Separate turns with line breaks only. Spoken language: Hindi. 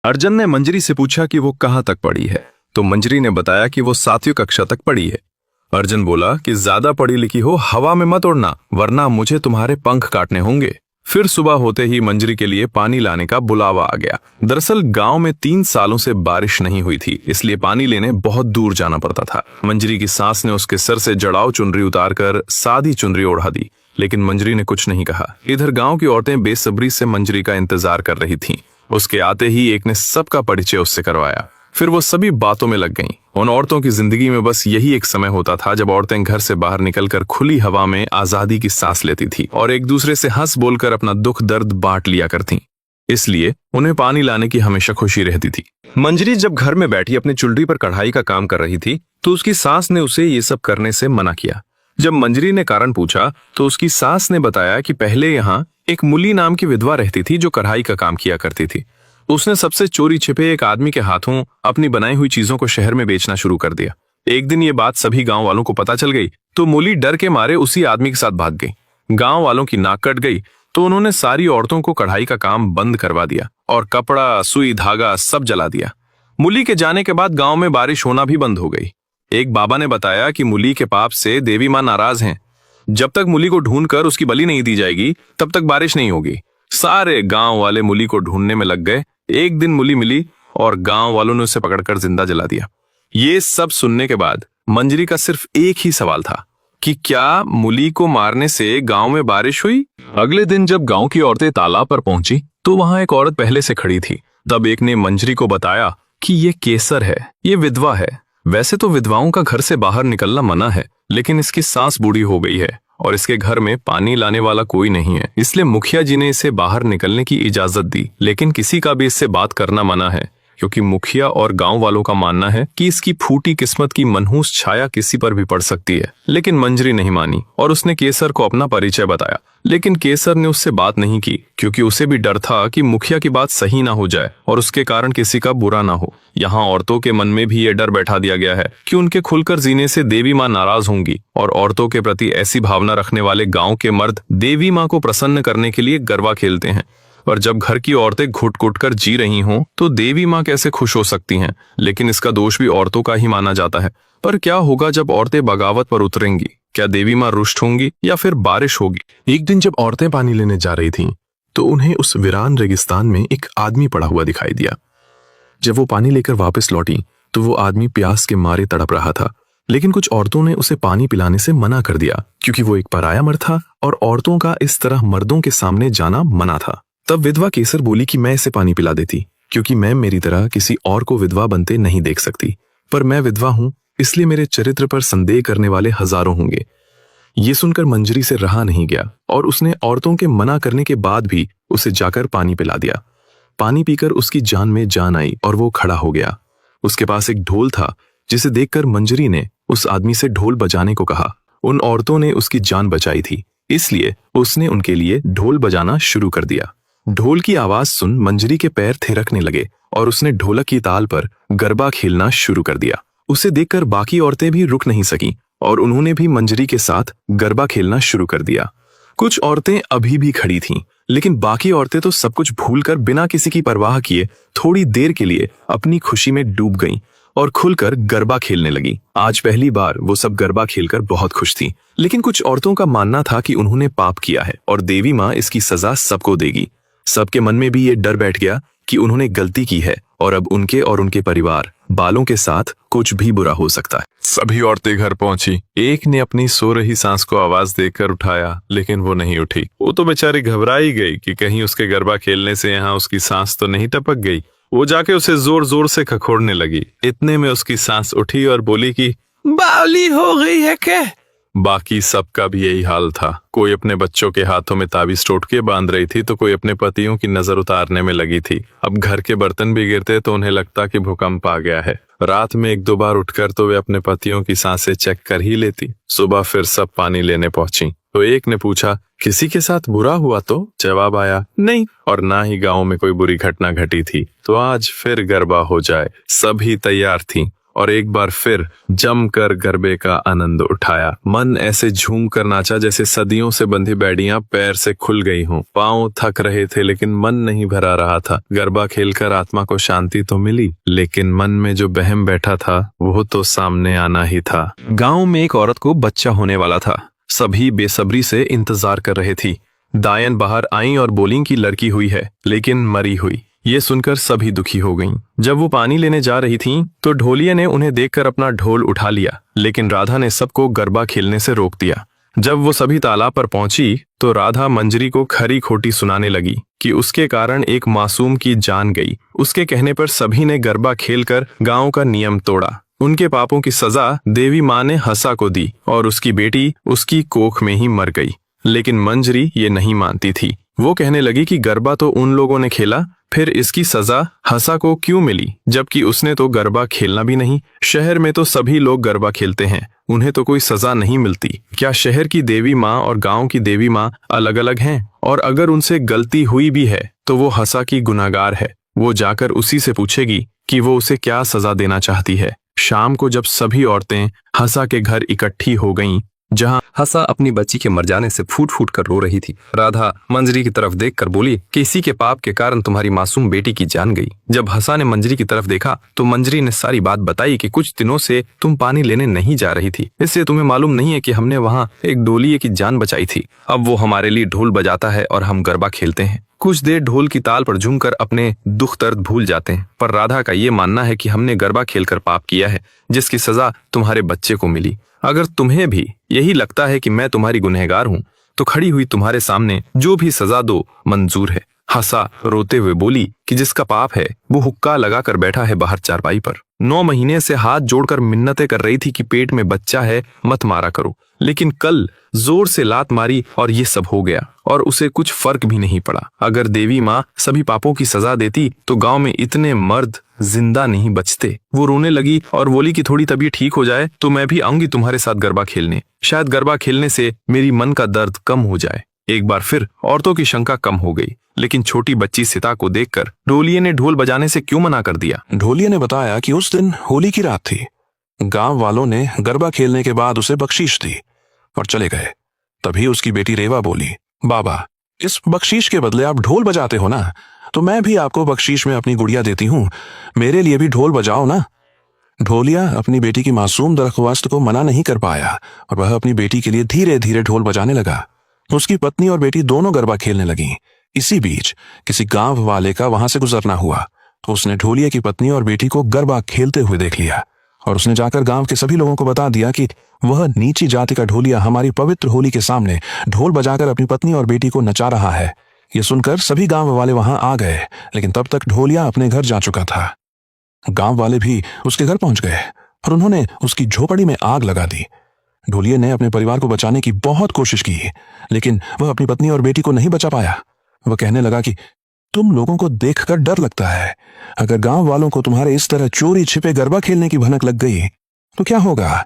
अर्जुन ने मंजरी से पूछा कि वो कहाँ तक पढ़ी है, तो मंजरी ने बताया कि वो 7वीं कक्षा तक पढ़ी है। अर्जुन बोला कि ज्यादा पढ़ी लिखी हो हवा में मत उड़ना, वरना मुझे तुम्हारे पंख काटने होंगे। फिर सुबह होते ही मंजरी के लिए पानी लाने का बुलावा आ गया। दरअसल गांव में 3 सालों से बारिश नहीं हुई थी, इसलिए पानी लेने बहुत दूर जाना पड़ता था। मंजरी की सास ने उसके सर से जड़ाऊ चुनरी उतारकर सादी चुनरी ओढ़ा दी, लेकिन मंजरी ने कुछ नहीं कहा। इधर गांव की औरतें बेसब्री से मंजरी का इंतजार कर रही थीं। उसके आते ही एक ने सबका परिचय उससे करवाया। फिर वो सभी बातों में लग गईं। उन औरतों की जिंदगी में बस यही एक समय होता था जब औरतें घर से बाहर निकलकर खुली हवा में आजादी की सांस लेती थी और एक दूसरे से हंस बोलकर अपना दुख दर्द बांट लिया करती। इसलिए उन्हें पानी लाने की हमेशा खुशी रहती थी। मंजरी जब घर में बैठी अपनी चुल्ली पर कढ़ाई का काम कर रही थी तो उसकी सास ने उसे ये सब करने से मना किया। जब मंजरी ने कारण पूछा तो उसकी सास ने बताया कि पहले यहाँ एक मुली नाम की विधवा रहती थी जो कढ़ाई का काम किया करती थी। उसने सबसे चोरी छिपे एक आदमी के हाथों अपनी बनाई हुई चीजों को शहर में बेचना शुरू कर दिया। एक दिन ये बात सभी गांव वालों को पता चल गई तो मुली डर के मारे उसी आदमी के साथ भाग गई। गांव वालों की नाक कट गई तो उन्होंने सारी औरतों को कढ़ाई का काम बंद करवा दिया और कपड़ा, सुई, धागा सब जला दिया। मुली के जाने के बाद गांव में बारिश होना भी बंद हो गई। एक बाबा ने बताया कि मुली के पाप से देवी मां नाराज हैं। जब तक मुली को ढूंढकर उसकी बलि नहीं दी जाएगी तब तक बारिश नहीं होगी। सारे गांव वाले मुली को ढूंढने में लग गए। एक दिन मुली मिली और गांव वालों ने उसे पकड़कर जिंदा जला दिया। ये सब सुनने के बाद मंजरी का सिर्फ एक ही सवाल था कि क्या मुली को मारने से गांव में बारिश हुई। अगले दिन जब गांव की औरतें तालाब पर पहुंची तो वहां एक औरत पहले से खड़ी थी। तब एक ने मंजरी को बताया कि ये केसर है, ये विधवा है। वैसे तो विधवाओं का घर से बाहर निकलना मना है, लेकिन इसकी सास बूढ़ी हो गई है और इसके घर में पानी लाने वाला कोई नहीं है, इसलिए मुखिया जी ने इसे बाहर निकलने की इजाजत दी। लेकिन किसी का भी इससे बात करना मना है, क्योंकि मुखिया और गांव वालों का मानना है कि इसकी फूटी किस्मत की मनहूस छाया किसी पर भी पड़ सकती है। लेकिन मंजरी नहीं मानी और उसने केसर को अपना परिचय बताया। लेकिन केसर ने उससे बात नहीं की, क्योंकि उसे भी डर था कि मुखिया की बात सही ना हो जाए और उसके कारण किसी का बुरा ना हो। यहाँ औरतों के मन में भी ये डर बैठा दिया गया है कि उनके खुलकर जीने से देवी माँ नाराज होंगी, और औरतों के प्रति ऐसी भावना रखने वाले गाँव के मर्द देवी माँ को प्रसन्न करने के लिए गरबा खेलते हैं। पर जब घर की औरतें घुट घुट कर जी रही हों तो देवी माँ कैसे खुश हो सकती हैं। लेकिन इसका दोष भी औरतों का ही माना जाता है। पर क्या होगा जब औरतें बगावत पर उतरेंगी? क्या देवी माँ रुष्ट होंगी या फिर बारिश होगी? एक दिन जब औरतें पानी लेने जा रही थीं तो उन्हें उस वीरान रेगिस्तान में एक आदमी पड़ा हुआ दिखाई दिया। जब वो पानी लेकर वापस लौटी तो वो आदमी प्यास के मारे तड़प रहा था, लेकिन कुछ औरतों ने उसे पानी पिलाने से मना कर दिया, क्योंकि वो एक पराया मर्द था और औरतों का इस तरह मर्दों के सामने जाना मना था। तब विधवा केसर बोली कि मैं इसे पानी पिला देती, क्योंकि मैं मेरी तरह किसी और को विधवा बनते नहीं देख सकती। पर मैं विधवा हूं, इसलिए मेरे चरित्र पर संदेह करने वाले हजारों होंगे। ये सुनकर मंजरी से रहा नहीं गया और उसने औरतों के मना करने के बाद भी उसे जाकर पानी पिला दिया। पानी पीकर उसकी जान में जान आई और वो खड़ा हो गया। उसके पास एक ढोल था, जिसे देखकर मंजरी ने उस आदमी से ढोल बजाने को कहा। उन औरतों ने उसकी जान बचाई थी, इसलिए उसने उनके लिए ढोल बजाना शुरू कर दिया। ढोल की आवाज सुन मंजरी के पैर थिरकने लगे और उसने ढोलक की ताल पर गरबा खेलना शुरू कर दिया। उसे देखकर बाकी औरतें भी रुक नहीं सकीं और उन्होंने भी मंजरी के साथ गरबा खेलना शुरू कर दिया। कुछ औरतें अभी भी खड़ी थीं, लेकिन बाकी औरतें तो सब कुछ भूलकर बिना किसी की परवाह किए थोड़ी देर के लिए अपनी खुशी में डूब गईं और खुलकर गरबा खेलने लगी। आज पहली बार वो सब गरबा खेलकर बहुत खुश थीं, लेकिन कुछ औरतों का मानना था कि उन्होंने पाप किया है और देवी माँ इसकी सजा सबको देगी। सबके मन में भी ये डर बैठ गया कि उन्होंने गलती की है और अब उनके और उनके परिवार बालों के साथ कुछ भी बुरा हो सकता है। सभी औरतें घर पहुंची। एक ने अपनी सो रही सांस को आवाज देकर उठाया, लेकिन वो नहीं उठी। वो तो बेचारी घबरा ही गई कि कहीं उसके गरबा खेलने से यहाँ उसकी सांस तो नहीं टपक गई। वो जाके उसे जोर जोर से खखोरने लगी। इतने में उसकी सांस उठी और बोली कि बावली हो गई है क्या? बाकी सबका भी यही हाल था। कोई अपने बच्चों के हाथों में ताबीज टोटके बांध रही थी तो कोई अपने पतियों की नजर उतारने में लगी थी। अब घर के बर्तन भी गिरते तो उन्हें लगता कि भूकंप आ गया है। रात में 1-2 बार उठकर तो वे अपने पतियों की सांसें चेक कर ही लेती। सुबह फिर सब पानी लेने पहुंची तो एक ने पूछा, किसी के साथ बुरा हुआ? तो जवाब आया, नहीं, और ना ही गाँव में कोई बुरी घटना घटी थी। तो आज फिर गरबा हो जाए। सभी तैयार थी। और एक बार फिर जमकर गरबे का आनंद उठाया। मन ऐसे झूम कर नाचा जैसे सदियों से बंधी बेड़ियां पैर से खुल गई हों। पांव थक रहे थे लेकिन मन नहीं भरा रहा था। गरबा खेलकर आत्मा को शांति तो मिली, लेकिन मन में जो बहम बैठा था वो तो सामने आना ही था। गांव में एक औरत को बच्चा होने वाला था। सभी बेसब्री से इंतजार कर रहे थी। दायन बाहर आईं और बोलीं कि लड़की हुई है, लेकिन मरी हुई। ये सुनकर सभी दुखी हो गईं। जब वो पानी लेने जा रही थीं, तो ढोलिया ने उन्हें देखकर अपना ढोल उठा लिया, लेकिन राधा ने सबको गरबा खेलने से रोक दिया। जब वो सभी तालाब पर पहुंची तो राधा मंजरी को खरी खोटी सुनाने लगी कि उसके कारण एक मासूम की जान गई। उसके कहने पर सभी ने गरबा खेलकर गांव का नियम तोड़ा। उनके पापों की सजा देवी माँ ने हंसा को दी और उसकी बेटी उसकी कोख में ही मर गई। लेकिन मंजरी ये नहीं मानती थी। वो कहने लगी कि गरबा तो उन लोगों ने खेला, फिर इसकी सजा हंसा को क्यों मिली, जबकि उसने तो गरबा खेलना भी नहीं। शहर में तो सभी लोग गरबा खेलते हैं, उन्हें तो कोई सजा नहीं मिलती। क्या शहर की देवी माँ और गांव की देवी माँ अलग अलग हैं? और अगर उनसे गलती हुई भी है तो वो हंसा की गुनाहगार है। वो जाकर उसी से पूछेगी कि वो उसे क्या सजा देना चाहती है। शाम को जब सभी औरतें हंसा के घर इकट्ठी हो गईं, जहां
हंसा अपनी बच्ची के मर जाने से फूट फूट कर रो रही थी, राधा मंजरी की तरफ देखकर बोली कि इसी के पाप के कारण तुम्हारी मासूम बेटी की जान गई। जब हंसा ने मंजरी की तरफ देखा तो मंजरी ने सारी बात बताई कि कुछ दिनों से तुम पानी लेने नहीं जा रही थी, इसलिए तुम्हें मालूम नहीं है कि हमने वहाँ एक डोलिये की जान बचाई थी। अब वो हमारे लिए ढोल बजाता है और हम गरबा खेलते हैं। कुछ देर ढोल की ताल पर झूमकर अपने दुख दर्द भूल जाते हैं। पर राधा का ये मानना है कि हमने गरबा खेलकर पाप किया है, जिसकी सजा तुम्हारे बच्चे को मिली। अगर तुम्हें भी यही लगता है कि मैं तुम्हारी गुनहगार हूँ, तो खड़ी हुई तुम्हारे सामने जो भी सजा दो मंजूर है। हंसा रोते हुए बोली कि जिसका पाप है वो हुक्का लगाकर बैठा है बाहर चारपाई पर। 9 महीने से हाथ जोड़कर मिन्नतें कर रही थी कि पेट में बच्चा है, मत मारा करो, लेकिन कल जोर से लात मारी और ये सब हो गया और उसे कुछ फर्क भी नहीं पड़ा। अगर देवी माँ सभी पापों की सजा देती तो गांव में इतने मर्द जिंदा नहीं बचते। वो रोने लगी और बोली कि थोड़ी तबीयत ठीक हो जाए तो मैं भी आऊंगी तुम्हारे साथ गरबा खेलने। शायद गरबा खेलने से मेरी मन का दर्द कम हो जाए। एक बार फिर औरतों की शंका कम हो गई, लेकिन छोटी बच्ची सीता को देखकर ढोलिये ने ढोल बजाने से क्यों मना कर दिया।
ढोलिये ने बताया कि उस दिन होली की रात थी। गांव वालों ने गरबा खेलने के बाद उसे बख्शीश दी और चले गए। तभी उसकी बेटी रेवा बोली, बाबा, इस बख्शीश के बदले आप ढोल बजाते हो ना, तो मैं भी आपको बख्शीश में अपनी गुड़िया देती हूँ, मेरे लिए भी ढोल बजाओ ना। ढोलिया अपनी बेटी की मासूम दरख्वास्त को मना नहीं कर पाया और वह अपनी बेटी के लिए धीरे धीरे ढोल बजाने लगा। उसकी पत्नी और बेटी दोनों गरबा खेलने लगी। इसी बीच किसी गांव वाले का वहां से गुजरना हुआ तो उसने ढोलिया की पत्नी और बेटी को गरबा खेलते हुए देख लिया और उसने जाकर गांव के सभी लोगों को बता दिया कि वह नीची जाति का ढोलिया हमारी पवित्र होली के सामने ढोल बजाकर अपनी पत्नी और बेटी को नचा रहा है। ये सुनकर सभी गांव वाले वहां आ गए, लेकिन तब तक ढोलिया अपने घर जा चुका था। गांव वाले भी उसके घर पहुंच गए और उन्होंने उसकी झोपड़ी में आग लगा दी। ढोलिये ने अपने परिवार को बचाने की बहुत कोशिश की, लेकिन वह अपनी पत्नी और बेटी को नहीं बचा पाया। वह कहने लगा कि तुम लोगों को देखकर डर लगता है। अगर गांव वालों को तुम्हारे इस तरह चोरी छिपे गरबा खेलने की भनक लग गई तो क्या होगा?